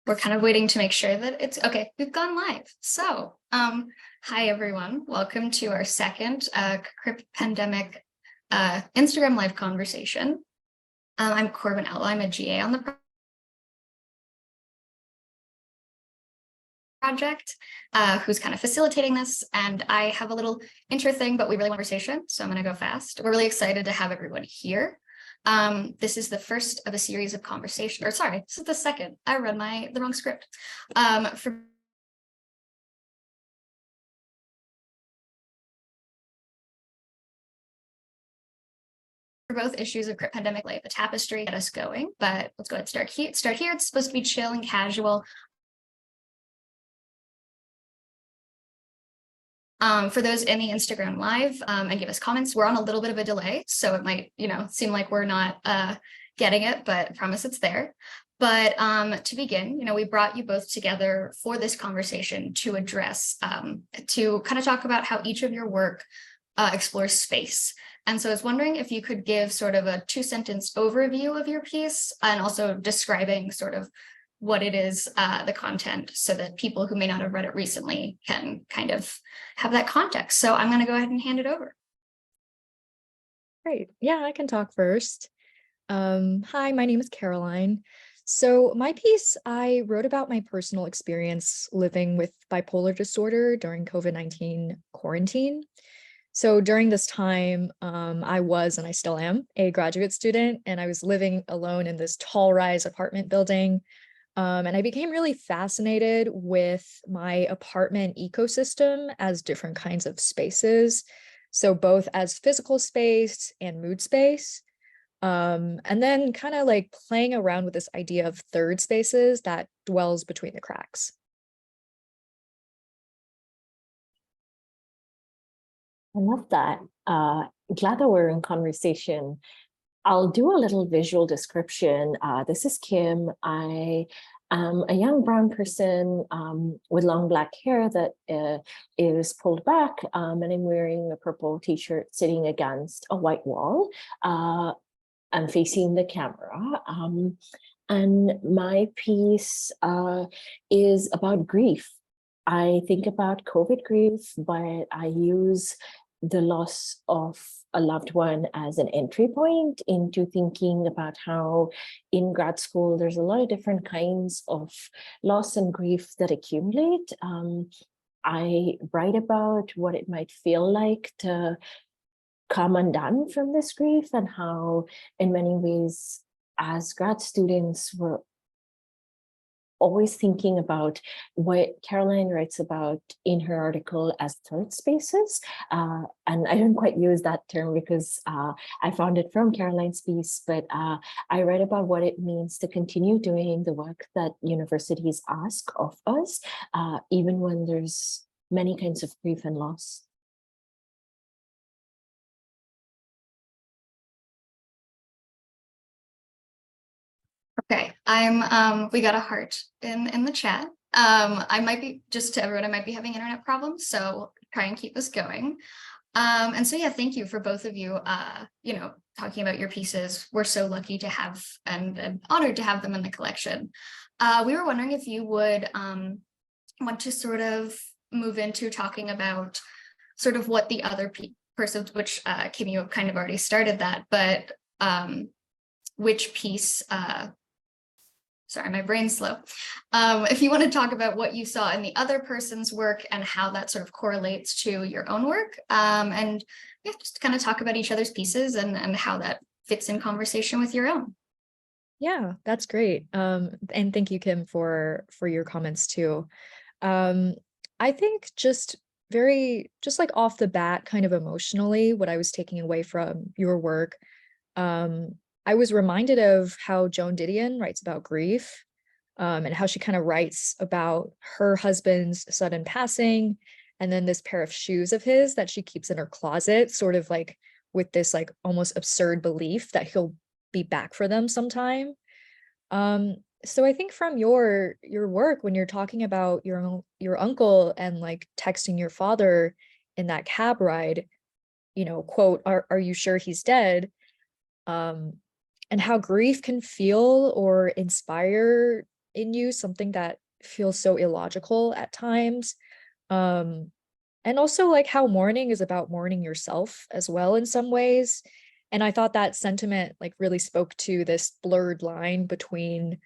We're kind of waiting to make sure that it's okay. We've gone live. So, hi everyone. Welcome to our second Crip pandemic Instagram live conversation. I'm Corbin Outlaw. I'm a GA on the project, who's kind of facilitating this. And I have a little intro thing, but we really want conversation, so I'm going to go fast. We're really excited to have everyone here. This is the first of a series of conversation, or sorry, this is the second. I read the wrong script. For both issues of Crip pandemic, like the tapestry, get us going. But let's go ahead and start here. It's supposed to be chill and casual. For those in the Instagram live, and give us comments, we're on a little bit of a delay, so it might, seem like we're not getting it, but I promise it's there. But to begin, we brought you both together for this conversation to address, to kind of talk about how each of your work explores space. And so I was wondering if you could give sort of a 2-sentence overview of your piece and also describing sort of what it is, the content, so that people who may not have read it recently can kind of have that context. So I'm going to go ahead and hand it over. Great. Yeah, I can talk first. Hi, my name is Caroline. So my piece, I wrote about my personal experience living with bipolar disorder during COVID-19 quarantine. So during this time, I was, and I still am, a graduate student, and I was living alone in this tall rise apartment building. And I became really fascinated with my apartment ecosystem as different kinds of spaces. So both as physical space and mood space. And then kind of like playing around with this idea of third spaces that dwells between the cracks. I love that. Glad that we're in conversation. I'll do a little visual description. This is Kim. I am a young brown person with long black hair that is pulled back, and I'm wearing a purple t-shirt sitting against a white wall. I'm facing the camera. And my piece is about grief. I think about COVID grief, but I use the loss of a loved one as an entry point into thinking about how in grad school there's a lot of different kinds of loss and grief that accumulate. I write about what it might feel like to come undone from this grief, and how in many ways as grad students we're always thinking about what Caroline writes about in her article as third spaces. And I don't quite use that term because I found it from Caroline's piece, but I read about what it means to continue doing the work that universities ask of us, even when there's many kinds of grief and loss. Okay, we got a heart in the chat. I might be, just to everyone, I might be having internet problems, so try and keep this going. And so yeah, thank you for both of you, talking about your pieces. We're so lucky to have and honored to have them in the collection. We were wondering if you would want to sort of move into talking about sort of what the other person, which Kim, you kind of already started that, but which piece, sorry, my brain's slow. If you want to talk about what you saw in the other person's work and how that sort of correlates to your own work, and yeah, just kind of talk about each other's pieces and how that fits in conversation with your own. Yeah, that's great. And thank you, Kim, for your comments too. I think just like off the bat, kind of emotionally, what I was taking away from your work, I was reminded of how Joan Didion writes about grief, and how she kind of writes about her husband's sudden passing, and then this pair of shoes of his that she keeps in her closet, sort of like with this like almost absurd belief that he'll be back for them sometime. So I think from your work, when you're talking about your uncle and like texting your father in that cab ride, quote, are you sure he's dead? And how grief can feel or inspire in you, something that feels so illogical at times. And also like how mourning is about mourning yourself as well in some ways. And I thought that sentiment like really spoke to this blurred line between,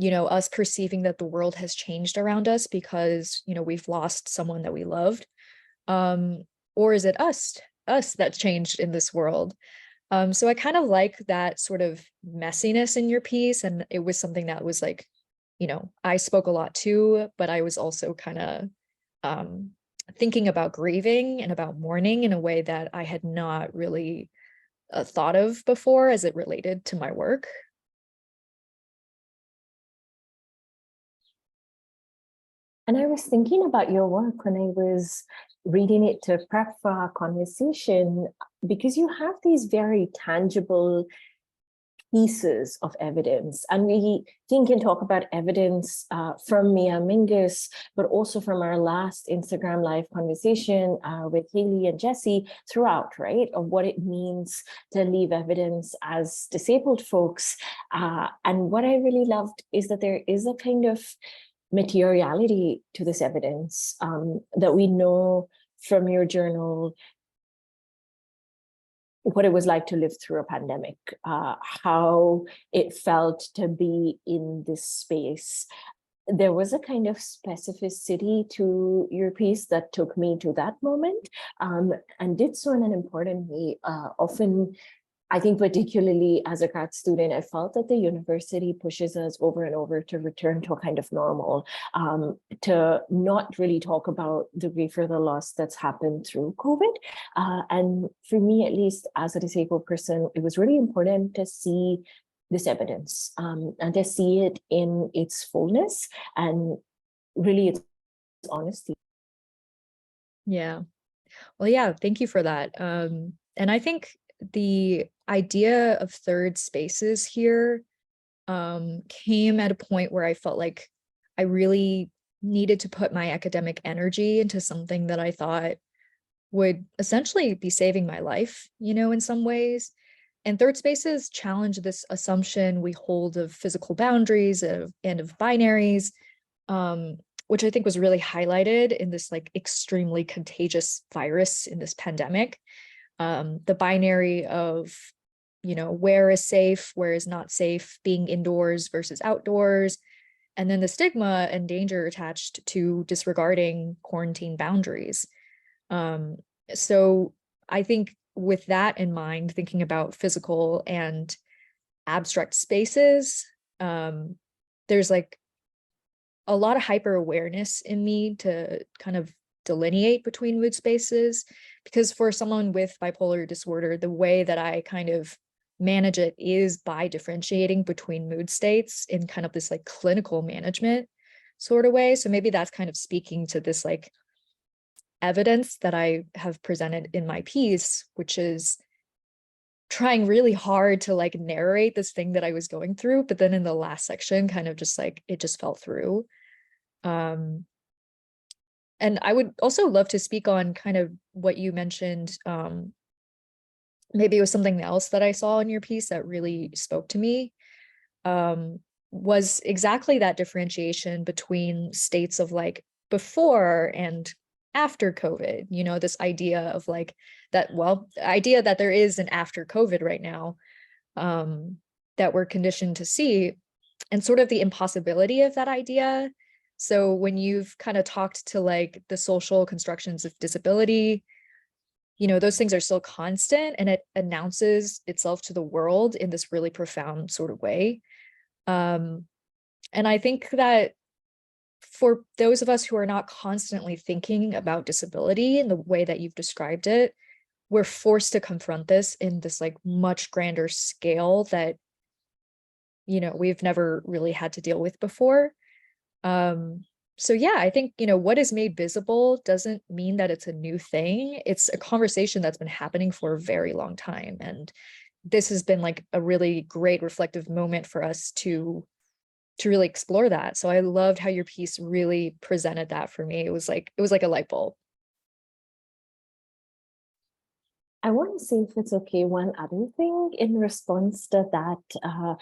us perceiving that the world has changed around us because, we've lost someone that we loved. Um, or is it us that's changed in this world? So I kind of like that sort of messiness in your piece. And it was something that was like, I spoke a lot too, but I was also kind of um, thinking about grieving and about mourning in a way that I had not really thought of before as it related to my work. And I was thinking about your work when I was reading it to prep for our conversation, because you have these very tangible pieces of evidence. And we think and talk about evidence from Mia Mingus, but also from our last Instagram Live conversation with Haley and Jesse throughout, right? Of what it means to leave evidence as disabled folks. And what I really loved is that there is a kind of materiality to this evidence that we know from your journal what it was like to live through a pandemic, how it felt to be in this space. There was a kind of specificity to your piece that took me to that moment, and did so in an important way. Often, I think particularly as a grad student, I felt that the university pushes us over and over to return to a kind of normal, to not really talk about the grief or the loss that's happened through COVID. And for me, at least as a disabled person, it was really important to see this evidence and to see it in its fullness and really its honesty. Yeah. Well, yeah, thank you for that. And I think the idea of third spaces here came at a point where I felt like I really needed to put my academic energy into something that I thought would essentially be saving my life, in some ways. And third spaces challenge this assumption we hold of physical boundaries and of binaries, um, which I think was really highlighted in this like extremely contagious virus in this pandemic. The binary of, where is safe, where is not safe, being indoors versus outdoors, and then the stigma and danger attached to disregarding quarantine boundaries. Um, so I think with that in mind, thinking about physical and abstract spaces, there's like a lot of hyper awareness in me to kind of delineate between mood spaces, because for someone with bipolar disorder, the way that I kind of manage it is by differentiating between mood states in kind of this like clinical management sort of way. So maybe that's kind of speaking to this like evidence that I have presented in my piece, which is trying really hard to like narrate this thing that I was going through, but then in the last section kind of just like it just fell through. And I would also love to speak on kind of what you mentioned. Maybe it was something else that I saw in your piece that really spoke to me. Was exactly that differentiation between states of like before and after COVID, this idea of like that, well, the idea that there is an after COVID right now, that we're conditioned to see, and sort of the impossibility of that idea. So when you've kind of talked to like the social constructions of disability, those things are still constant, and it announces itself to the world in this really profound sort of way. And I think that for those of us who are not constantly thinking about disability in the way that you've described it, we're forced to confront this in this like much grander scale that, we've never really had to deal with before. So yeah, I think, what is made visible doesn't mean that it's a new thing. It's a conversation that's been happening for a very long time. And this has been like a really great reflective moment for us to really explore that. So I loved how your piece really presented that for me. It was like a light bulb. I want to see if it's okay. One other thing in response to that,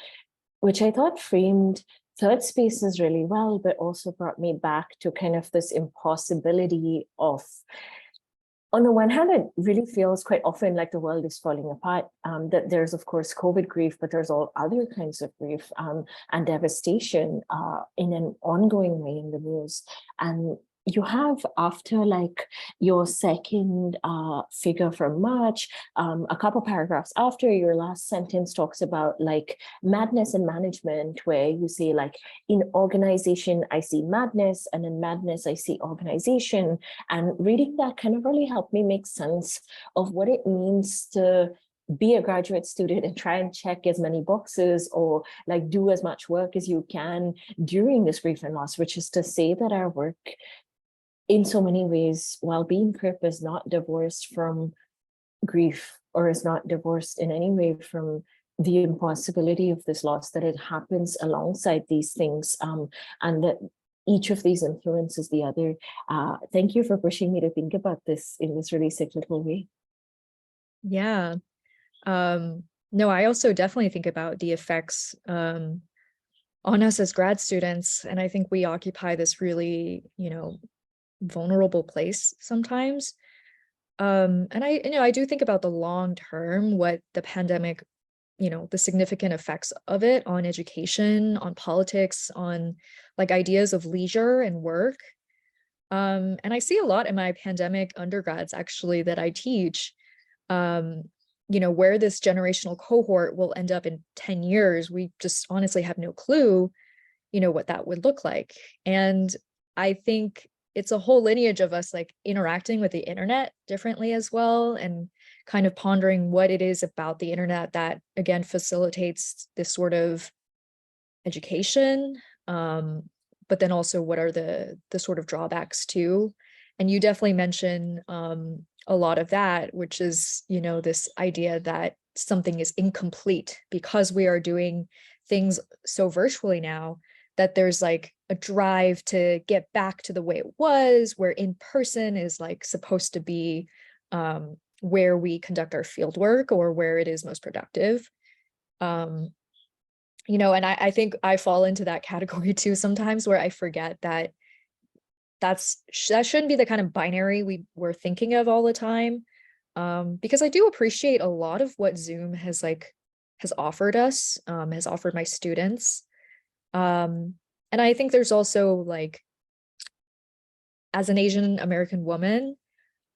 which I thought framed third spaces really well, but also brought me back to kind of this impossibility of, on the one hand, it really feels quite often like the world is falling apart. That there's, of course, COVID grief, but there's all other kinds of grief and devastation in an ongoing way in the news. And you have, after like your second figure from March, a couple paragraphs after, your last sentence talks about like madness and management, where you say like, in organization, I see madness, and in madness, I see organization. And reading that kind of really helped me make sense of what it means to be a graduate student and try and check as many boxes or like do as much work as you can during this grief and loss, which is to say that our work in so many ways, while being Crip, is not divorced from grief, or is not divorced in any way from the impossibility of this loss, that it happens alongside these things, and that each of these influences the other. Thank you for pushing me to think about this in this really cyclical way. Yeah. No, I also definitely think about the effects on us as grad students. And I think we occupy this really, vulnerable place sometimes. And I do think about the long term, what the pandemic, the significant effects of it on education, on politics, on like ideas of leisure and work. And I see a lot in my pandemic undergrads actually that I teach, where this generational cohort will end up in 10 years. We just honestly have no clue, what that would look like. And I think it's a whole lineage of us like interacting with the internet differently as well, and kind of pondering what it is about the internet that again facilitates this sort of education, but then also what are the sort of drawbacks too. And you definitely mention a lot of that, which is this idea that something is incomplete because we are doing things so virtually now, that there's like a drive to get back to the way it was, where in person is like supposed to be where we conduct our field work or where it is most productive. And I think I fall into that category too sometimes, where I forget that that shouldn't be the kind of binary we're thinking of all the time. Because I do appreciate a lot of what Zoom has offered us, has offered my students. And I think there's also like, as an Asian American woman,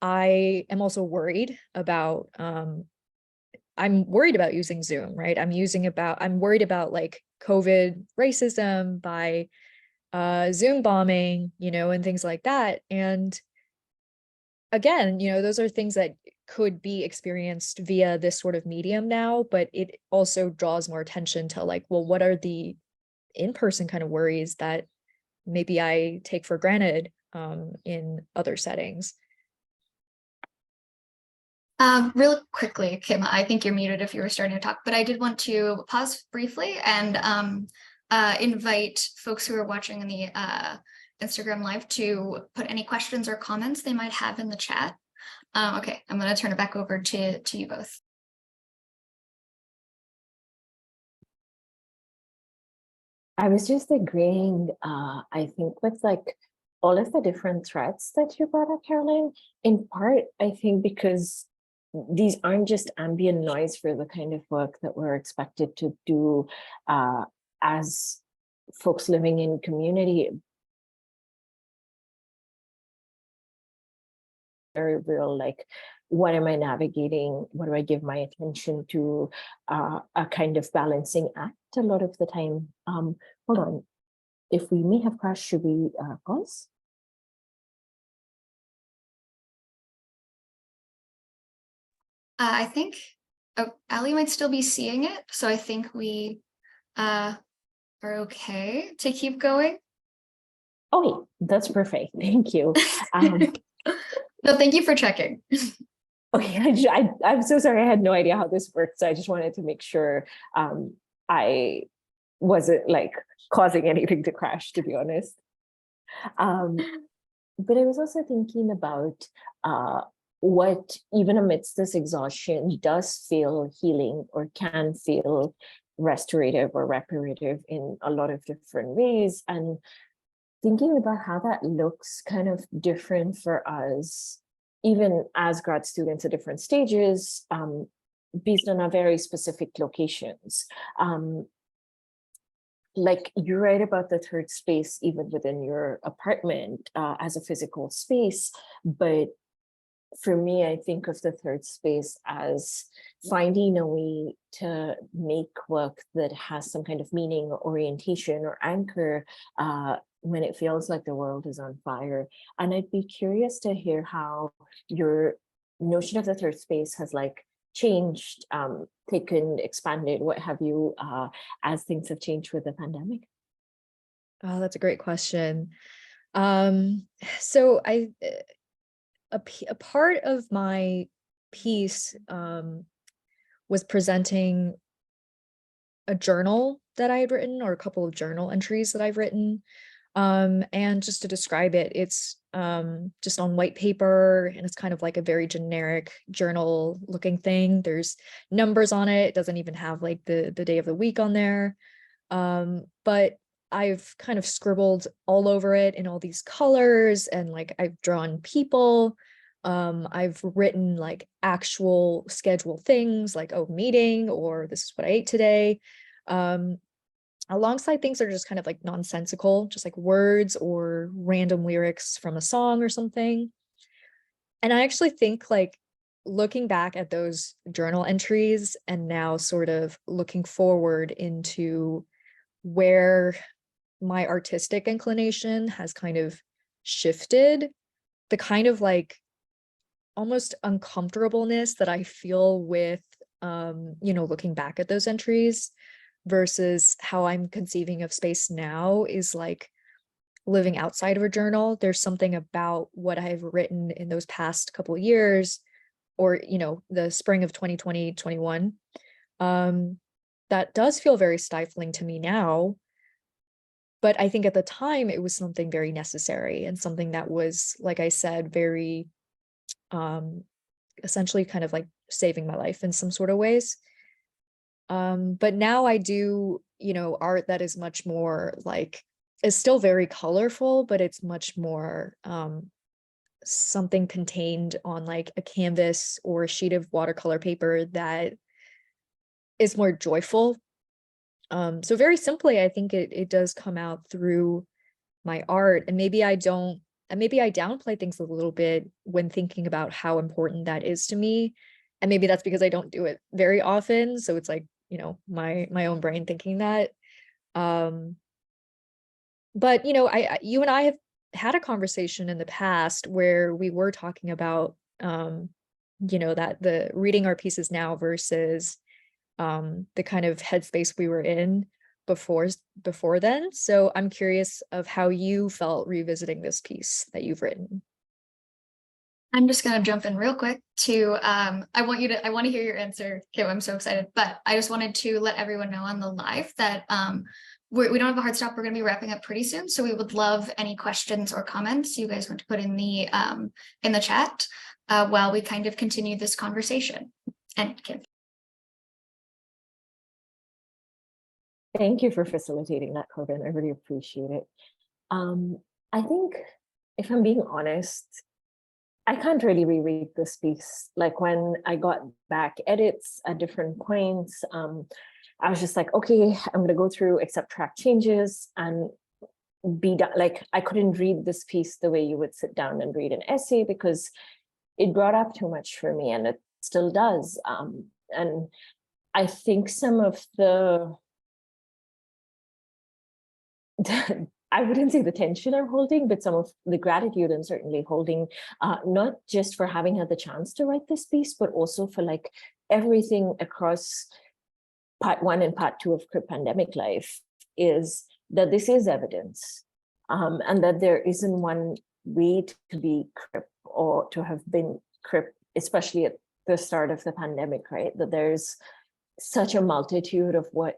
I am also worried about, I'm worried about using Zoom, right? I'm worried about like COVID racism by Zoom bombing, and things like that. And again, those are things that could be experienced via this sort of medium now, but it also draws more attention to like, well, what are the in-person kind of worries that maybe I take for granted in other settings? Real quickly, Kim, I think you're muted if you were starting to talk, but I did want to pause briefly and invite folks who are watching in the Instagram live to put any questions or comments they might have in the chat. Okay, I'm going to turn it back over to you both. I was just agreeing, I think, with like all of the different threats that you brought up, Caroline, in part, I think because these aren't just ambient noise for the kind of work that we're expected to do as folks living in community. Very real, like, what am I navigating? What do I give my attention to? A kind of balancing act a lot of the time. Hold on. If we may have crashed, should we pause? I think Ali might still be seeing it, so I think we are okay to keep going. Okay, that's perfect. Thank you. No, thank you for checking. Okay, I'm so sorry. I had no idea how this worked, so I just wanted to make sure I wasn't like causing anything to crash, to be honest. But I was also thinking about what, even amidst this exhaustion, does feel healing or can feel restorative or reparative in a lot of different ways. And thinking about how that looks kind of different for us, even as grad students at different stages, based on our very specific locations. Like you write about the third space, even within your apartment as a physical space. But for me, I think of the third space as finding a way to make work that has some kind of meaning or orientation or anchor when it feels like the world is on fire. And I'd be curious to hear how your notion of the third space has like changed, taken, expanded, what have you, as things have changed with the pandemic? Oh, that's a great question. So a part of my piece was presenting a journal that I had written, or a couple of journal entries that I've written. And just to describe it, it's just on white paper, and it's kind of like a very generic journal looking thing. There's numbers on it. It doesn't even have like the day of the week on there. But I've kind of scribbled all over it in all these colors, and like I've drawn people. I've written like actual schedule things like, oh, meeting, or this is what I ate today. Alongside things that are just kind of like nonsensical, just like words or random lyrics from a song or something. And I actually think like looking back at those journal entries and now sort of looking forward into where my artistic inclination has kind of shifted, the kind of like almost uncomfortableness that I feel with looking back at those entries versus how I'm conceiving of space now is like living outside of a journal. There's something about what I've written in those past couple of years, or the spring of 2020, 21, that does feel very stifling to me now. But I think at the time it was something very necessary, and something that was, like I said, very essentially kind of like saving my life in some sort of ways. But now I do, art that is much more like, is still very colorful, but it's much more something contained on like a canvas or a sheet of watercolor paper that is more joyful. So very simply, I think it does come out through my art. And maybe I downplay things a little bit when thinking about how important that is to me. And maybe that's because I don't do it very often. So it's like, my own brain thinking that. But you and I have had a conversation in the past where we were talking about that the reading our pieces now versus the kind of headspace we were in before then. So I'm curious of how you felt revisiting this piece that you've written. I'm just gonna jump in real quick to I want to hear your answer, Kim. I'm so excited. But I just wanted to let everyone know on the live that we don't have a hard stop. We're gonna be wrapping up pretty soon. So we would love any questions or comments you guys want to put in the chat while we kind of continue this conversation. And Kim. Thank you for facilitating that, Corbin. I really appreciate it. I think, if I'm being honest, I can't really reread this piece. Like when I got back edits at different points, I was just like, okay, I'm gonna go through, accept track changes and be done. Like I couldn't read this piece the way you would sit down and read an essay because it brought up too much for me, and it still does. And I think some of the I wouldn't say the tension I'm holding, but some of the gratitude I'm certainly holding, not just for having had the chance to write this piece, but also for like everything across part 1 and part 2 of Crip pandemic life, is that this is evidence, and that there isn't one way to be Crip or to have been Crip, especially at the start of the pandemic, right? That there's such a multitude of what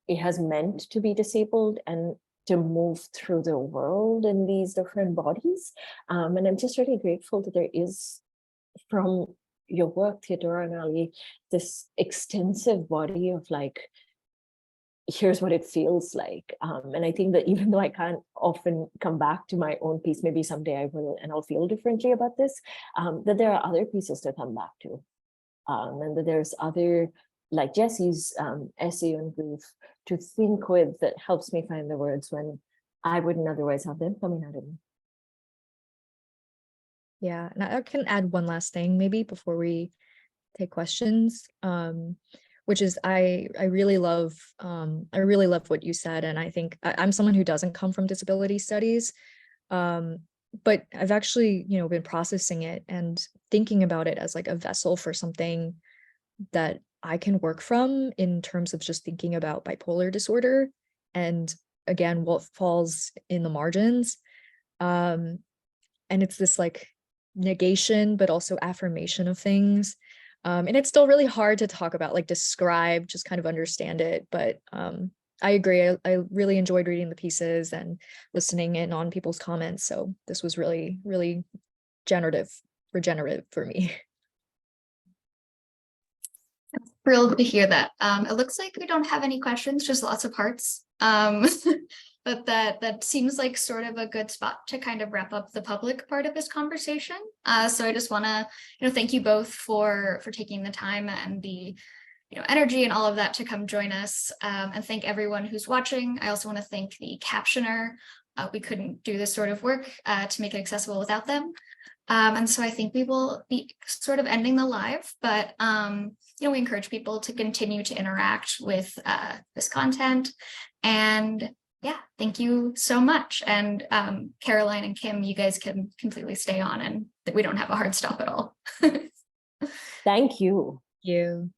it has meant to be disabled and to move through the world in these different bodies. And I'm just really grateful that there is, from your work, Theodora and Ali, this extensive body of like here's what it feels like. And I think that even though I can't often come back to my own piece, maybe someday I will, and I'll feel differently about this, that there are other pieces to come back to. And that there's other, like Jesse's essay on grief, to think with that helps me find the words when I wouldn't otherwise have them coming out of me. Yeah, and I can add one last thing maybe before we take questions, which is I really love what you said, and I think I'm someone who doesn't come from disability studies, but I've actually been processing it and thinking about it as like a vessel for something that I can work from in terms of just thinking about bipolar disorder and again what falls in the margins, and it's this like negation but also affirmation of things, and it's still really hard to talk about, like describe, just kind of understand it, but I agree. I really enjoyed reading the pieces and listening in on people's comments, so this was really regenerative for me. Thrilled to hear that. It looks like we don't have any questions, just lots of hearts. But that seems like sort of a good spot to kind of wrap up the public part of this conversation. So I just want to, thank you both for taking the time and the energy and all of that to come join us, and thank everyone who's watching. I also want to thank the captioner. We couldn't do this sort of work to make it accessible without them. And so I think we will be sort of ending the live, but we encourage people to continue to interact with this content. And yeah, thank you so much. And Caroline and Kim, you guys can completely stay on, and we don't have a hard stop at all. Thank you. Thank you.